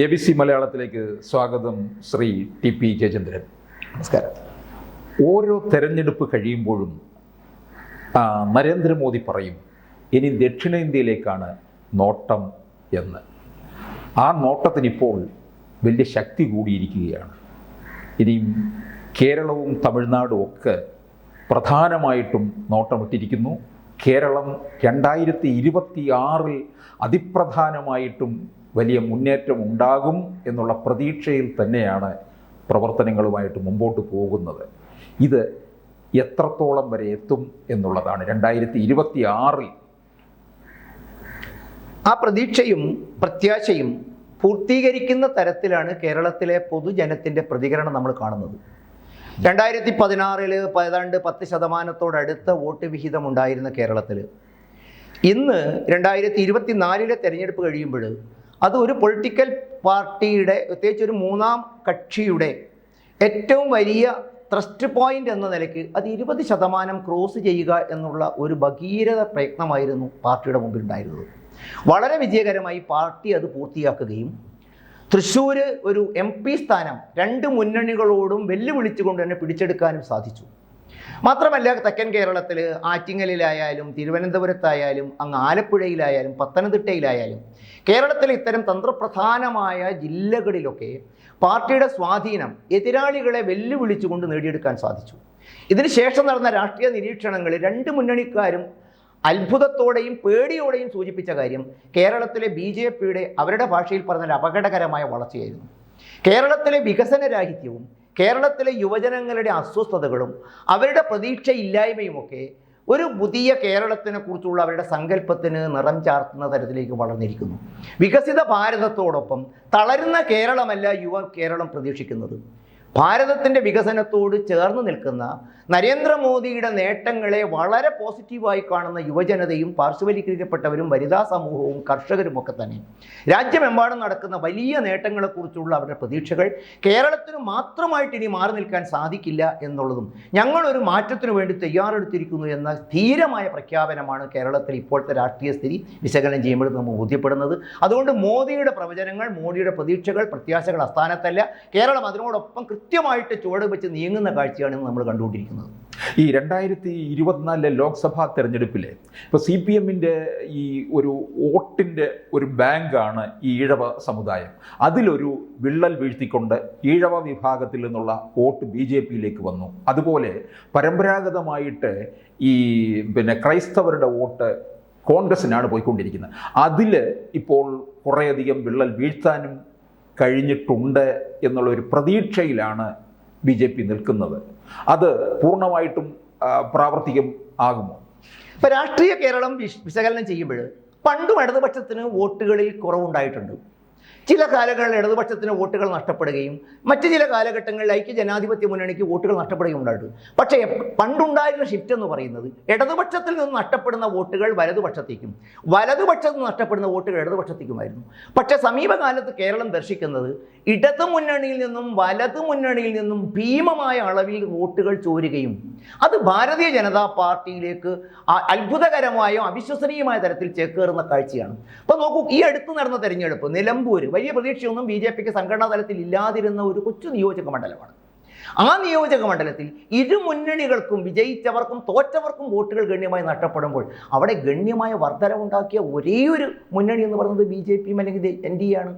ABC മലയാളത്തിലേക്ക് സ്വാഗതം. Shri TP Jayachandran. നമസ്കാരം. ഓരോ തെരഞ്ഞെടുപ്പ് കഴിയുമ്പോഴും നരേന്ദ്രമോദി പറയും ഇനി ദക്ഷിണേന്ത്യയിലേക്കാണ് നോട്ടം എന്ന്. ആ നോട്ടത്തിനിപ്പോൾ വലിയ ശക്തി കൂടിയിരിക്കുകയാണ്. ഇനിയും കേരളവും തമിഴ്നാടും ഒക്കെ പ്രധാനമായിട്ടും നോട്ടമിട്ടിരിക്കുന്നു. കേരളം 2026 അതിപ്രധാനമായിട്ടും വലിയ മുന്നേറ്റം ഉണ്ടാകും എന്നുള്ള പ്രതീക്ഷയിൽ തന്നെയാണ് പ്രവർത്തനങ്ങളുമായിട്ട് മുമ്പോട്ട് പോകുന്നത്. ഇത് എത്രത്തോളം വരെ എത്തും എന്നുള്ളതാണ് 2026. ആ പ്രതീക്ഷയും പ്രത്യാശയും പൂർത്തീകരിക്കുന്ന തരത്തിലാണ് കേരളത്തിലെ പൊതുജനത്തിൻ്റെ പ്രതികരണം നമ്മൾ കാണുന്നത്. 2016 ഏതാണ്ട് 10% വോട്ട് വിഹിതമുണ്ടായിരുന്ന കേരളത്തിൽ ഇന്ന് 2024 തെരഞ്ഞെടുപ്പ് കഴിയുമ്പോൾ അത് ഒരു പൊളിറ്റിക്കൽ പാർട്ടിയുടെ, പ്രത്യേകിച്ച് ഒരു മൂന്നാം കക്ഷിയുടെ ഏറ്റവും വലിയ ത്രസ്റ്റ് പോയിന്റ് എന്ന നിലയ്ക്ക് അത് 20% ക്രോസ് ചെയ്യുക എന്നുള്ള ഒരു ഭഗീരഥ പ്രയത്നമായിരുന്നു പാർട്ടിയുടെ മുമ്പിൽ ഉണ്ടായിരുന്നത്. വളരെ വിജയകരമായി പാർട്ടി അത് പൂർത്തിയാക്കുകയും തൃശ്ശൂർ ഒരു MP സ്ഥാനം 2 മുന്നണികളോടും വെല്ലുവിളിച്ചുകൊണ്ട് തന്നെ പിടിച്ചെടുക്കാനും സാധിച്ചു. മാത്രമല്ല, തെക്കൻ കേരളത്തിൽ ആറ്റിങ്ങലിലായാലും തിരുവനന്തപുരത്തായാലും അങ്ങ് ആലപ്പുഴയിലായാലും പത്തനംതിട്ടയിലായാലും കേരളത്തിലെ ഇത്തരം തന്ത്രപ്രധാനമായ ജില്ലകളിലൊക്കെ പാർട്ടിയുടെ സ്വാധീനം എതിരാളികളെ വെല്ലുവിളിച്ചുകൊണ്ട് നേടിയെടുക്കാൻ സാധിച്ചു. ഇതിന് ശേഷം നടന്ന രാഷ്ട്രീയ നിരീക്ഷണങ്ങളിൽ 2 മുന്നണിക്കാരും അത്ഭുതത്തോടെയും പേടിയോടെയും സൂചിപ്പിച്ച കാര്യം കേരളത്തിലെ BJPയുടെ അവരുടെ ഭാഷയിൽ പറഞ്ഞാൽ അപകടകരമായ വളർച്ചയായിരുന്നു. കേരളത്തിലെ വികസനരാഹിത്യവും കേരളത്തിലെ യുവജനങ്ങളുടെ അസ്വസ്ഥതകളും അവരുടെ പ്രതീക്ഷയില്ലായ്മയുമൊക്കെ ഒരു പുതിയ കേരളത്തിനെ കുറിച്ചുള്ള അവരുടെ സങ്കല്പത്തിന് നിറം ചാർത്തുന്ന തരത്തിലേക്ക് വളർന്നിരിക്കുന്നു. വികസിത ഭാരതത്തോടൊപ്പം തളരുന്ന കേരളമല്ല യുവ കേരളം പ്രതീക്ഷിക്കുന്നത്. ഭാരതത്തിൻ്റെ വികസനത്തോട് ചേർന്ന് നിൽക്കുന്ന നരേന്ദ്രമോദിയുടെ നേട്ടങ്ങളെ വളരെ പോസിറ്റീവായി കാണുന്ന യുവജനതയും പാർശ്വവൽക്കരിക്കപ്പെട്ടവരും വനിതാ സമൂഹവും കർഷകരുമൊക്കെ തന്നെ രാജ്യമെമ്പാടും നടക്കുന്ന വലിയ നേട്ടങ്ങളെക്കുറിച്ചുള്ള അവരുടെ പ്രതീക്ഷകൾ കേരളത്തിന് മാത്രമായിട്ട് ഇനി മാറി നിൽക്കാൻ സാധിക്കില്ല എന്നുള്ളതും ഞങ്ങളൊരു മാറ്റത്തിനു വേണ്ടി തയ്യാറെടുത്തിരിക്കുന്നു എന്ന ധീരമായ പ്രഖ്യാപനമാണ് കേരളത്തിൽ ഇപ്പോഴത്തെ രാഷ്ട്രീയ സ്ഥിതി വിശകലനം ചെയ്യുമ്പോൾ നമുക്ക് ബോധ്യപ്പെടുന്നത്. അതുകൊണ്ട് മോദിയുടെ പ്രവചനങ്ങൾ, മോദിയുടെ പ്രതീക്ഷകൾ, പ്രത്യാശകൾ അസ്ഥാനത്തല്ല. കേരളം അതിനോടൊപ്പം കൃത്യമായിട്ട് ചുവട് വെച്ച് നീങ്ങുന്ന കാഴ്ചയാണ് നമ്മൾ കണ്ടുകൊണ്ടിരിക്കുന്നത്. ഈ 2024 ലോക്സഭാ തെരഞ്ഞെടുപ്പിലെ ഇപ്പോൾ CPMൻ്റെ ഈ ഒരു വോട്ടിൻ്റെ ഒരു ബാങ്കാണ് ഈ ഈഴവ സമുദായം. അതിലൊരു വിള്ളൽ വീഴ്ത്തിക്കൊണ്ട് ഈഴവ വിഭാഗത്തിൽ നിന്നുള്ള വോട്ട് BJPയിലേക്ക് വന്നു. അതുപോലെ പരമ്പരാഗതമായിട്ട് ഈ ക്രൈസ്തവരുടെ വോട്ട് കോൺഗ്രസിനാണ് പോയിക്കൊണ്ടിരിക്കുന്നത്. അതിൽ ഇപ്പോൾ കുറേയധികം വിള്ളൽ വീഴ്ത്താനും കഴിഞ്ഞിട്ടുണ്ട് എന്നുള്ളൊരു പ്രതീക്ഷയിലാണ് BJP നിൽക്കുന്നത്. അത് പൂർണ്ണമായിട്ടും പ്രാവർത്തികം ആകുമോ? ഇപ്പോൾ രാഷ്ട്രീയ കേരളം വിശകലനം ചെയ്യുമ്പോൾ പണ്ടും ഇടതുപക്ഷത്തിന് വോട്ടുകളിൽ കുറവുണ്ടായിട്ടുണ്ട്. ചില കാലങ്ങളിൽ ഇടതുപക്ഷത്തിന് വോട്ടുകൾ നഷ്ടപ്പെടുകയും മറ്റ് ചില കാലഘട്ടങ്ങളിൽ ഐക്യ ജനാധിപത്യ മുന്നണിക്ക് വോട്ടുകൾ നഷ്ടപ്പെടുകയും ഉണ്ടായിട്ടുണ്ട്. പക്ഷേ പണ്ടുണ്ടായിരുന്ന ഷിഫ്റ്റ് എന്ന് പറയുന്നത് ഇടതുപക്ഷത്തിൽ നിന്ന് നഷ്ടപ്പെടുന്ന വോട്ടുകൾ വലതുപക്ഷത്തേക്കും വലതുപക്ഷത്ത് നിന്ന് നഷ്ടപ്പെടുന്ന വോട്ടുകൾ ഇടതുപക്ഷത്തേക്കുമായിരുന്നു. പക്ഷേ സമീപകാലത്ത് കേരളം ദർശിക്കുന്നത് ഇടതു മുന്നണിയിൽ നിന്നും വലതു മുന്നണിയിൽ നിന്നും ഭീമമായ അളവിൽ വോട്ടുകൾ ചോരുകയും അത് ഭാരതീയ ജനതാ പാർട്ടിയിലേക്ക് അത്ഭുതകരമായോ അവിശ്വസനീയമായ തരത്തിൽ ചേക്കേറുന്ന കാഴ്ചയാണ്. അപ്പോൾ നോക്കൂ, ഈ അടുത്ത് നടന്ന തെരഞ്ഞെടുപ്പ് നിലമ്പൂർ വലിയ പ്രതീക്ഷയൊന്നും BJPക്ക് സംഘടനാ തലത്തിൽ ഇല്ലാതിരുന്ന ഒരു കൊച്ചു നിയോജക മണ്ഡലമാണ്. ആ നിയോജക മണ്ഡലത്തിൽ ഇരു മുന്നണികൾക്കും വിജയിച്ചവർക്കും തോറ്റവർക്കും വോട്ടുകൾ ഗണ്യമായി നഷ്ടപ്പെടുമ്പോൾ അവിടെ ഗണ്യമായ വർധനവുണ്ടാക്കിയ ഒരേ ഒരു മുന്നണി എന്ന് പറയുന്നത് BJPയും അല്ലെങ്കിൽ NDA ആണ്.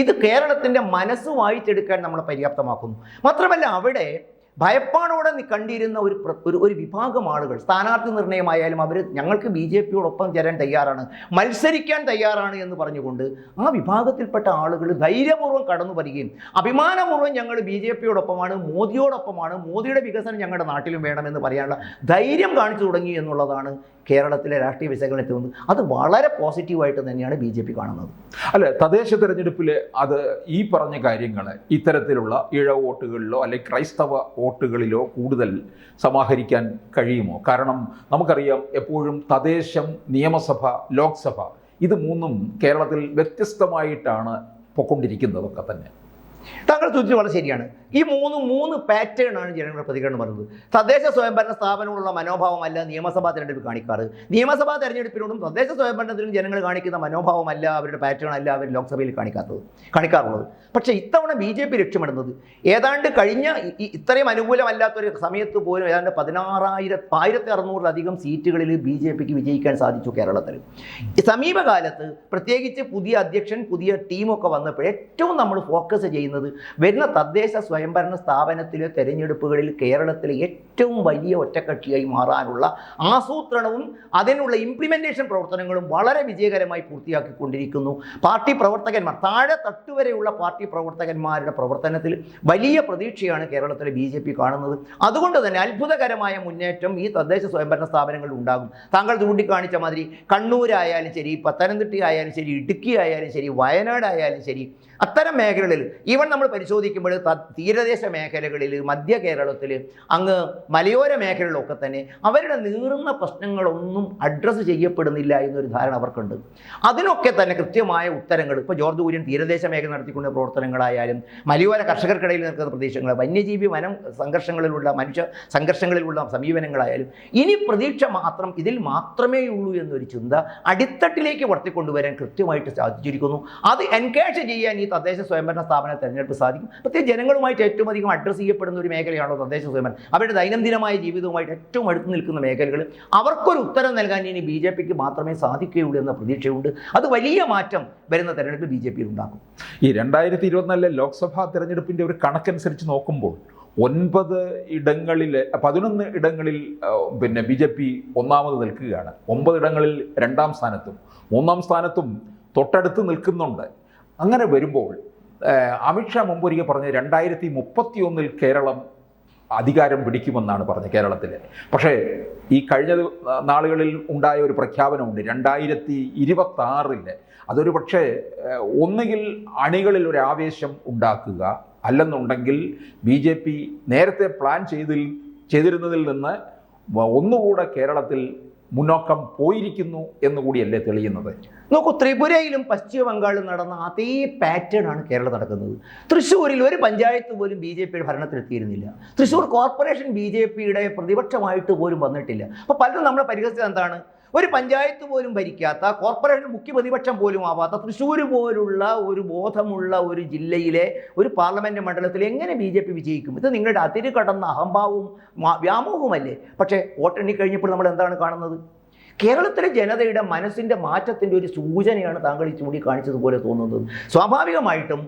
ഇത് കേരളത്തിൻ്റെ മനസ്സ് വായിച്ചെടുക്കാൻ നമ്മളെ പര്യാപ്തമാക്കുന്നു. മാത്രമല്ല, അവിടെ ഭയപ്പാടോടെ കണ്ടിരുന്ന ഒരു വിഭാഗം ആളുകൾ സ്ഥാനാർത്ഥി നിർണയമായാലും അവർ ഞങ്ങൾക്ക് BJPയോടൊപ്പം ചേരാൻ തയ്യാറാണ്, മത്സരിക്കാൻ തയ്യാറാണ് എന്ന് പറഞ്ഞുകൊണ്ട് ആ വിഭാഗത്തിൽപ്പെട്ട ആളുകൾ ധൈര്യപൂർവ്വം കടന്നു വരികയും അഭിമാനപൂർവ്വം ഞങ്ങൾ BJPയോടൊപ്പമാണ്, മോദിയോടൊപ്പമാണ്, മോദിയുടെ വികസനം ഞങ്ങളുടെ നാട്ടിലും വേണമെന്ന് പറയാനുള്ള ധൈര്യം കാണിച്ചു തുടങ്ങി എന്നുള്ളതാണ് കേരളത്തിലെ രാഷ്ട്രീയ വിശകലനത്തിൽ നിന്ന്. അത് വളരെ പോസിറ്റീവായിട്ട് തന്നെയാണ് BJP കാണുന്നത്. അല്ല, തദ്ദേശ തെരഞ്ഞെടുപ്പിൽ അത് ഈ പറഞ്ഞ കാര്യങ്ങൾ ഇത്തരത്തിലുള്ള ഈഴവ വോട്ടുകളിലോ അല്ലെങ്കിൽ ക്രൈസ്തവ വോട്ടുകളിലോ കൂടുതൽ സമാഹരിക്കാൻ കഴിയുമോ? കാരണം നമുക്കറിയാം എപ്പോഴും തദ്ദേശം, നിയമസഭ, ലോക്സഭ ഇത് മൂന്നും കേരളത്തിൽ വ്യത്യസ്തമായിട്ടാണ് പൊക്കൊണ്ടിരിക്കുന്നതൊക്കെ തന്നെ. താങ്കൾ സൂചിച്ചത് വളരെ ശരിയാണ്. ഈ മൂന്ന് പാറ്റേൺ ആണ് ജനങ്ങളുടെ പ്രതികരണം പറയുന്നത്. തദ്ദേശ സ്വയംഭരണ സ്ഥാപനങ്ങളുള്ള മനോഭാവമല്ല നിയമസഭാ തെരഞ്ഞെടുപ്പ് കാണിക്കാറ്. നിയമസഭാ തെരഞ്ഞെടുപ്പിനോടും തദ്ദേശ സ്വയംഭരണത്തിലും ജനങ്ങൾ കാണിക്കുന്ന മനോഭാവമല്ല, അവരുടെ പാറ്റേൺ അല്ല അവർ ലോക്സഭയിൽ കാണിക്കാറുള്ളത്. പക്ഷേ ഇത്തവണ BJP ലക്ഷ്യമിടുന്നത് ഏതാണ്ട് കഴിഞ്ഞ ഇത്രയും അനുകൂലമല്ലാത്തൊരു സമയത്ത് പോലും ഏതാണ്ട് 16,600 സീറ്റുകളിൽ BJPക്ക് വിജയിക്കാൻ സാധിച്ചു കേരളത്തിൽ. സമീപകാലത്ത് പ്രത്യേകിച്ച് പുതിയ അധ്യക്ഷൻ, പുതിയ ടീമൊക്കെ വന്നപ്പോൾ ഏറ്റവും നമ്മൾ ഫോക്കസ് ചെയ്യുന്നത് വരുന്ന തദ്ദേശ സ്വയംഭരണ സ്ഥാപനത്തിലെ തെരഞ്ഞെടുപ്പുകളിൽ കേരളത്തിലെ ഏറ്റവും വലിയ ഒറ്റക്കക്ഷിയായി മാറാനുള്ള ആസൂത്രണവും അതിനുള്ള ഇംപ്ലിമെൻറ്റേഷൻ പ്രവർത്തനങ്ങളും വളരെ വിജയകരമായി പൂർത്തിയാക്കിക്കൊണ്ടിരിക്കുന്നു. പാർട്ടി പ്രവർത്തകന്മാർ, താഴെ തട്ടുവരെയുള്ള പാർട്ടി പ്രവർത്തകന്മാരുടെ പ്രവർത്തനത്തിൽ വലിയ പ്രതീക്ഷയാണ് കേരളത്തിലെ BJP കാണുന്നത്. അതുകൊണ്ട് തന്നെ അത്ഭുതകരമായ മുന്നേറ്റം ഈ തദ്ദേശ സ്വയംഭരണ സ്ഥാപനങ്ങളിൽ ഉണ്ടാകും. താങ്കൾ ചൂണ്ടിക്കാണിച്ച മാതിരി കണ്ണൂരായാലും ശരി, പത്തനംതിട്ട ആയാലും ശരി, ഇടുക്കി ആയാലും ശരി, വയനാട് ആയാലും ശരി, അത്തരം മേഖലകളിൽ ഈവൻ നമ്മൾ പരിശോധിക്കുമ്പോൾ തീരദേശ മേഖലകളിൽ, മധ്യ കേരളത്തിൽ, അങ്ങ് മലയോര മേഖലകളിലൊക്കെ തന്നെ അവരുടെ നീറുന്ന പ്രശ്നങ്ങളൊന്നും അഡ്രസ്സ് ചെയ്യപ്പെടുന്നില്ല എന്നൊരു ധാരണ അവർക്കുണ്ട്. അതിനൊക്കെ തന്നെ കൃത്യമായ ഉത്തരങ്ങൾ ഇപ്പോൾ ജോർജ് കുര്യൻ തീരദേശ മേഖല നടത്തിക്കൊണ്ട പ്രവർത്തനങ്ങളായാലും, മലയോര കർഷകർക്കിടയിൽ നിൽക്കുന്ന പ്രദേശങ്ങൾ, വന്യജീവി വനം സംഘർഷങ്ങളിലുള്ള, മനുഷ്യ സംഘർഷങ്ങളിലുള്ള സമീപനങ്ങളായാലും, ഇനി പ്രതീക്ഷ മാത്രം ഇതിൽ മാത്രമേ ഉള്ളൂ എന്നൊരു ചിന്ത അടിത്തട്ടിലേക്ക് വളർത്തിക്കൊണ്ടുവരാൻ കൃത്യമായിട്ട് സാധിച്ചിരിക്കുന്നു. അത് എൻകേഷ് ചെയ്യാൻ ഈ തദ്ദേശ സ്വയംഭരണ സ്ഥാപന തെരഞ്ഞെടുപ്പ് സാധിക്കും. പ്രത്യേകിച്ച് ജനങ്ങളുമായിട്ട് ഏറ്റവും അധികം അഡ്രസ്സ് ചെയ്യപ്പെടുന്ന ഒരു മേഖലയാണോ തദ്ദേശ സ്വയംഭരണം. അവരുടെ ദൈനംദിനമായ ജീവിതവുമായിട്ട് ഏറ്റവും അടുത്ത് നിൽക്കുന്ന മേഖലകൾ. അവർക്കൊരു ഉത്തരം നൽകാൻ ഇനി BJPക്ക് മാത്രമേ സാധിക്കുകയുള്ളൂ എന്ന പ്രതീക്ഷയുണ്ട്. അത് വലിയ മാറ്റം വരുന്ന തെരഞ്ഞെടുപ്പ് BJPയിൽ ഉണ്ടാക്കും. ഈ 2024 ലോക്സഭാ തെരഞ്ഞെടുപ്പിൻ്റെ ഒരു കണക്കനുസരിച്ച് നോക്കുമ്പോൾ 11 ഇടങ്ങളിൽ BJP ഒന്നാമത് നിൽക്കുകയാണ്. 9 ഇടങ്ങളിൽ 2ാം സ്ഥാനത്തും 3ാം സ്ഥാനത്തും തൊട്ടടുത്ത് നിൽക്കുന്നുണ്ട്. അങ്ങനെ വരുമ്പോൾ അമിത്ഷാ മുമ്പൊരിക്കൽ പറഞ്ഞ് 2031 കേരളം അധികാരം പിടിക്കുമെന്നാണ് പറഞ്ഞത് കേരളത്തിൽ. പക്ഷേ ഈ കഴിഞ്ഞ നാളുകളിൽ ഉണ്ടായ ഒരു പ്രഖ്യാപനമുണ്ട് 2026. അതൊരു പക്ഷേ ഒന്നുകിൽ അണികളിൽ ഒരു ആവേശം ഉണ്ടാക്കുക, അല്ലെന്നുണ്ടെങ്കിൽ BJP നേരത്തെ പ്ലാൻ ചെയ്തിരുന്നതിൽ നിന്ന് ഒന്നുകൂടെ കേരളത്തിൽ മുന്നോക്കം പോയിരിക്കുന്നു എന്നുകൂടിയല്ലേ തെളിയുന്നത്. നോക്കൂ, ത്രിപുരയിലും പശ്ചിമ ബംഗാളിലും നടന്ന അതേ പാറ്റേൺ ആണ് കേരളം നടക്കുന്നത്. തൃശ്ശൂരിൽ ഒരു പഞ്ചായത്ത് പോലും BJPയുടെ ഭരണത്തിലെത്തിയിരുന്നില്ല. തൃശ്ശൂർ കോർപ്പറേഷൻ BJPയുടെ പ്രതിപക്ഷമായിട്ട് പോലും വന്നിട്ടില്ല. അപ്പോൾ പലരും നമ്മളെ പരിഹസിച്ചത് എന്താണ്? ഒരു പഞ്ചായത്ത് പോലും ഭരിക്കാത്ത, കോർപ്പറേഷൻ മുഖ്യ പ്രതിപക്ഷം പോലും ആവാത്ത തൃശ്ശൂർ പോലുള്ള ഒരു ബോധമുള്ള ഒരു ജില്ലയിലെ ഒരു പാർലമെൻറ്റ് മണ്ഡലത്തിൽ എങ്ങനെ BJP വിജയിക്കും? ഇത് നിങ്ങളുടെ അതിര് കടന്ന അഹംഭാവവും വ്യാമോഹവുമല്ലേ? പക്ഷേ വോട്ടെണ്ണി കഴിഞ്ഞപ്പോൾ നമ്മൾ എന്താണ് കാണുന്നത്? കേരളത്തിലെ ജനതയുടെ മനസ്സിൻ്റെ മാറ്റത്തിൻ്റെ ഒരു സൂചനയാണ് താങ്കൾ ഈ ചൂണ്ടിക്കാണിച്ചതുപോലെ തോന്നുന്നത്. സ്വാഭാവികമായിട്ടും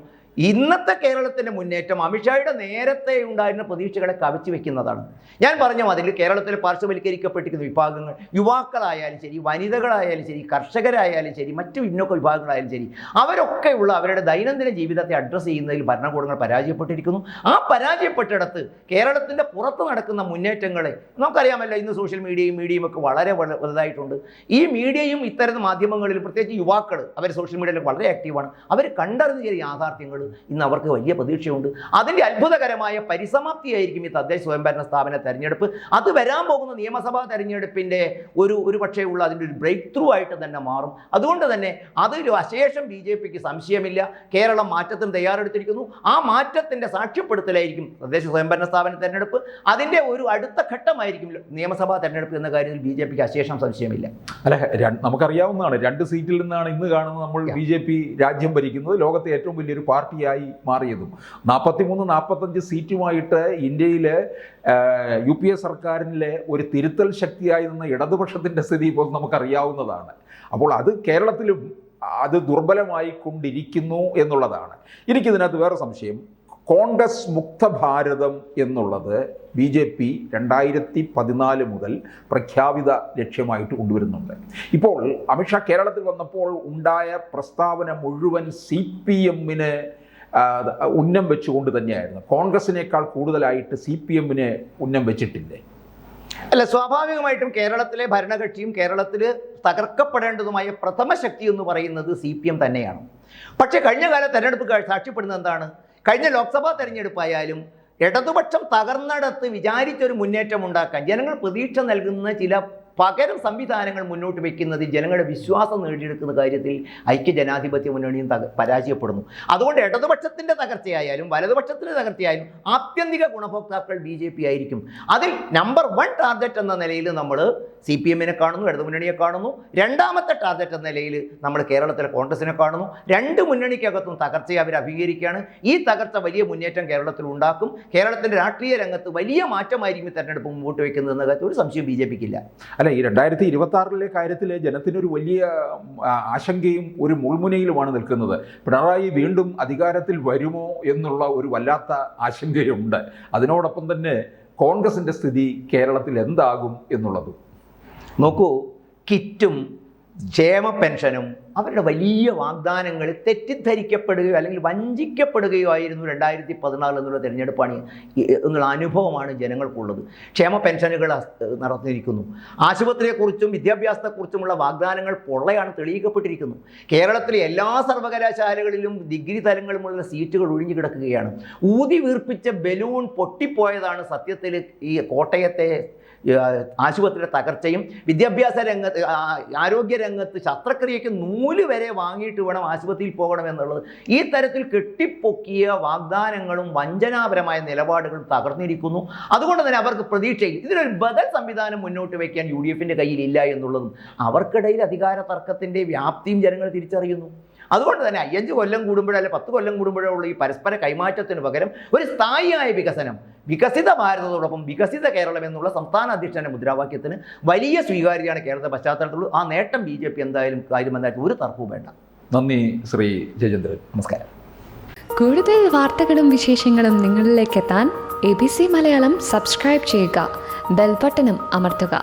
ഇന്നത്തെ കേരളത്തിൻ്റെ മുന്നേറ്റം അമിത്ഷായുടെ നേരത്തെ ഉണ്ടായിരുന്ന പ്രതീക്ഷകളെ കവച്ചു വെക്കുന്നതാണ്. ഞാൻ പറഞ്ഞ അതിൽ കേരളത്തിൽ പാർശ്വവൽക്കരിക്കപ്പെട്ടിരിക്കുന്ന വിഭാഗങ്ങൾ, യുവാക്കളായാലും ശരി, വനിതകളായാലും ശരി, കർഷകരായാലും ശരി, മറ്റു പിന്നോക്ക വിഭാഗങ്ങളായാലും ശരി, അവരൊക്കെയുള്ള അവരുടെ ദൈനംദിന ജീവിതത്തെ അഡ്രസ്സ് ചെയ്യുന്നതിൽ ഭരണകൂടങ്ങൾ പരാജയപ്പെട്ടിരിക്കുന്നു. ആ പരാജയപ്പെട്ടിടത്ത് കേരളത്തിൻ്റെ പുറത്ത് നടക്കുന്ന മുന്നേറ്റങ്ങളെ നമുക്കറിയാമല്ലോ. ഇന്ന് സോഷ്യൽ മീഡിയയും ഒക്കെ വളരെ വലുതായിട്ടുണ്ട്. ഈ മീഡിയയും ഇത്തരം മാധ്യമങ്ങളിൽ പ്രത്യേകിച്ച് യുവാക്കൾ അവർ സോഷ്യൽ മീഡിയയിൽ വളരെ ആക്റ്റീവാണ്. അവർ കണ്ടറിഞ്ഞ ചില യാഥാർത്ഥ്യങ്ങൾ ഇന്ന് അവർക്ക് വലിയ പ്രതീക്ഷയുണ്ട്. അതിൻ്റെ അത്ഭുതകരമായ പരിസമാപ്തിയായിരിക്കും ഈ തദ്ദേശ സ്വയംഭരണ സ്ഥാപന തെരഞ്ഞെടുപ്പ്. അത് വരാൻ പോകുന്ന നിയമസഭാ തെരഞ്ഞെടുപ്പിൻ്റെ ഒരു പക്ഷേ ഉള്ള അതിൻ്റെ ഒരു ബ്രേക്ക് ത്രൂ ആയിട്ട് തന്നെ മാറും. അതുകൊണ്ട് തന്നെ അതൊരു അശേഷം BJPക്ക് സംശയമില്ല. കേരളം മാറ്റത്തിന് തയ്യാറെടുത്തിരിക്കുന്നു. ആ മാറ്റത്തിൻ്റെ സാക്ഷ്യപ്പെടുത്തലായിരിക്കും തദ്ദേശ സ്വയംഭരണ സ്ഥാപന തെരഞ്ഞെടുപ്പ്. അതിൻ്റെ ഒരു അടുത്ത ഘട്ടമായിരിക്കും നിയമസഭാ തെരഞ്ഞെടുപ്പ് എന്ന കാര്യത്തിൽ BJPക്ക് അശേഷം സംശയമില്ല. അല്ല, നമുക്കറിയാവുന്നതാണ് 2 സീറ്റിൽ നിന്നാണ് ഇന്ന് കാണുന്നത് നമ്മൾ BJP രാജ്യം ഭരിക്കുന്നത്, ലോകത്തെ ഏറ്റവും വലിയൊരു പാർട്ടിയായി മാറിയതും. 43-45 സീറ്റുമായിട്ട് ഇന്ത്യയിലെ UPA സർക്കാരിലെ ഒരു തിരുത്തൽ ശക്തിയായി നിന്ന ഇടതുപക്ഷത്തിൻ്റെ സ്ഥിതി ഇപ്പോൾ നമുക്കറിയാവുന്നതാണ്. അപ്പോൾ അത് കേരളത്തിലും അത് ദുർബലമായി കൊണ്ടിരിക്കുന്നു എന്നുള്ളതാണ്. എനിക്കിതിനകത്ത് വേറെ സംശയം, കോൺഗ്രസ് മുക്ത ഭാരതം എന്നുള്ളത് BJP 2014 മുതൽ പ്രഖ്യാപിത ലക്ഷ്യമായിട്ട് കൊണ്ടുവരുന്നുണ്ട്. ഇപ്പോൾ അമിത്ഷാ കേരളത്തിൽ വന്നപ്പോൾ ഉണ്ടായ പ്രസ്താവന മുഴുവൻ CPM-ന് ഉന്നം വെച്ചുകൊണ്ട് തന്നെയായിരുന്നു. കോൺഗ്രസിനേക്കാൾ കൂടുതലായിട്ട് CPM-ന് ഉന്നം വെച്ചിട്ടില്ലേ? അല്ല, സ്വാഭാവികമായിട്ടും കേരളത്തിലെ ഭരണകക്ഷിയും കേരളത്തിൽ തകർക്കപ്പെടേണ്ടതുമായ പ്രഥമ ശക്തി എന്ന് പറയുന്നത് CPM തന്നെയാണ്. പക്ഷേ കഴിഞ്ഞ കാല തെരഞ്ഞെടുപ്പ് സാക്ഷ്യപ്പെടുന്നത് എന്താണ്? കഴിഞ്ഞ ലോക്സഭാ തെരഞ്ഞെടുപ്പായാലും ഇടതുപക്ഷം തകർന്നിടത്ത് വിചാരിച്ചൊരു മുന്നേറ്റം ഉണ്ടാക്കാൻ ജനങ്ങൾ പ്രതീക്ഷ നൽകുന്ന ചില പകരം സംവിധാനങ്ങൾ മുന്നോട്ട് വയ്ക്കുന്നതിൽ ജനങ്ങളുടെ വിശ്വാസം നേടിയെടുക്കുന്ന കാര്യത്തിൽ ഐക്യജനാധിപത്യ മുന്നണിയും പരാജയപ്പെടുന്നു. അതുകൊണ്ട് ഇടതുപക്ഷത്തിൻ്റെ തകർച്ചയായാലും വലതുപക്ഷത്തിൻ്റെ തകർച്ചയായാലും ആത്യന്തിക ഗുണഭോക്താക്കൾ BJP ആയിരിക്കും. അതിൽ നമ്പർ 1 ടാർഗറ്റ് എന്ന നിലയിൽ നമ്മൾ CPM-നെ കാണുന്നു, ഇടതുമുന്നണിയെ കാണുന്നു. രണ്ടാമത്തെ ടാർഗറ്റ് എന്ന നിലയിൽ നമ്മൾ കേരളത്തിലെ കോൺഗ്രസിനെ കാണുന്നു. രണ്ട് മുന്നണിക്കകത്തും തകർച്ചയെ അവർ അഭിമുഖീകരിക്കുകയാണ്. ഈ തകർച്ച വലിയ മുന്നേറ്റം കേരളത്തിൽ ഉണ്ടാക്കും. കേരളത്തിൻ്റെ രാഷ്ട്രീയ രംഗത്ത് വലിയ മാറ്റമായിരിക്കും തെരഞ്ഞെടുപ്പ് മുമ്പോട്ട് വയ്ക്കുന്നത് എന്ന കാര്യത്തിൽ ഒരു സംശയം BJP-ക്കില്ല. അല്ല, ഈ 2026 കാര്യത്തിൽ ജനത്തിനൊരു വലിയ ആശങ്കയും ഒരു മുൾമുനയിലുമാണ് നിൽക്കുന്നത്. പിണറായി വീണ്ടും അധികാരത്തിൽ വരുമോ എന്നുള്ള ഒരു വല്ലാത്ത ആശങ്കയുണ്ട്. അതിനോടൊപ്പം തന്നെ കോൺഗ്രസിൻ്റെ സ്ഥിതി കേരളത്തിൽ എന്താകും എന്നുള്ളതും. നോക്കൂ, കിറ്റും ക്ഷേമ പെൻഷനും അവരുടെ വലിയ വാഗ്ദാനങ്ങൾ തെറ്റിദ്ധരിക്കപ്പെടുകയോ അല്ലെങ്കിൽ വഞ്ചിക്കപ്പെടുകയോ ആയിരുന്നു 2014 എന്നുള്ള തിരഞ്ഞെടുപ്പാണ് എന്നുള്ള അനുഭവമാണ് ജനങ്ങൾക്കുള്ളത്. ക്ഷേമ പെൻഷനുകൾ നടത്തിയിരിക്കുന്നു. ആശുപത്രിയെക്കുറിച്ചും വിദ്യാഭ്യാസത്തെക്കുറിച്ചുമുള്ള വാഗ്ദാനങ്ങൾ പൊള്ളയാണ് തെളിയിക്കപ്പെട്ടിരിക്കുന്നു. കേരളത്തിലെ എല്ലാ സർവകലാശാലകളിലും ഡിഗ്രി തലങ്ങളുമുള്ള സീറ്റുകൾ ഒഴിഞ്ഞു കിടക്കുകയാണ്. ഊതി വീർപ്പിച്ച ബലൂൺ പൊട്ടിപ്പോയതാണ് സത്യത്തിൽ ഈ കോട്ടയത്തെ ആശുപത്രിയുടെ തകർച്ചയും. വിദ്യാഭ്യാസ രംഗത്ത്, ആരോഗ്യ രംഗത്ത് ശസ്ത്രക്രിയയ്ക്ക് നൂല് വരെ വാങ്ങിയിട്ട് വേണം ആശുപത്രിയിൽ പോകണമെന്നുള്ളത്. ഈ തരത്തിൽ കെട്ടിപ്പൊക്കിയ വാഗ്ദാനങ്ങളും വഞ്ചനാപരമായ നിലപാടുകളും തകർന്നിരിക്കുന്നു. അതുകൊണ്ട് തന്നെ അവർക്ക് പ്രതീക്ഷയിൽ ഇതിനൊരു ബദൽ സംവിധാനം മുന്നോട്ട് വയ്ക്കാൻ UDF-ൻ്റെ കയ്യിലില്ല എന്നുള്ളതും അവർക്കിടയിൽ അധികാര തർക്കത്തിൻ്റെ വ്യാപ്തിയും ജനങ്ങൾ തിരിച്ചറിയുന്നു. അതുകൊണ്ട് തന്നെ 5 കൊല്ലം കൂടുമ്പോഴോ അല്ലെ 10 കൊല്ലം കൂടുമ്പോഴോ ഉള്ള ഈ പരസ്പര കൈമാറ്റത്തിന് പകരം ഒരു സ്ഥായിയായ വികസനം, വികസിത ഭാരതത്തോടൊപ്പം വികസിത കേരളം എന്നുള്ള സംസ്ഥാന അധ്യക്ഷന്റെ മുദ്രാവാക്യത്തിന് വലിയ സ്വീകാര്യതയാണ് കേരളത്തെ പശ്ചാത്തലത്തിലുള്ളത്. ആ നേട്ടം BJP എന്തായാലും കാര്യമെന്നായിട്ട് ഒരു തർക്കവും വേണ്ട. നന്ദി ശ്രീ ജയചന്ദ്രൻ. നമസ്കാരം. കൂടുതൽ വാർത്തകളും വിശേഷങ്ങളും നിങ്ങളിലേക്ക് എത്താൻ ABC മലയാളം സബ്സ്ക്രൈബ് ചെയ്യുക, ബെൽ ബട്ടണും അമർത്തുക.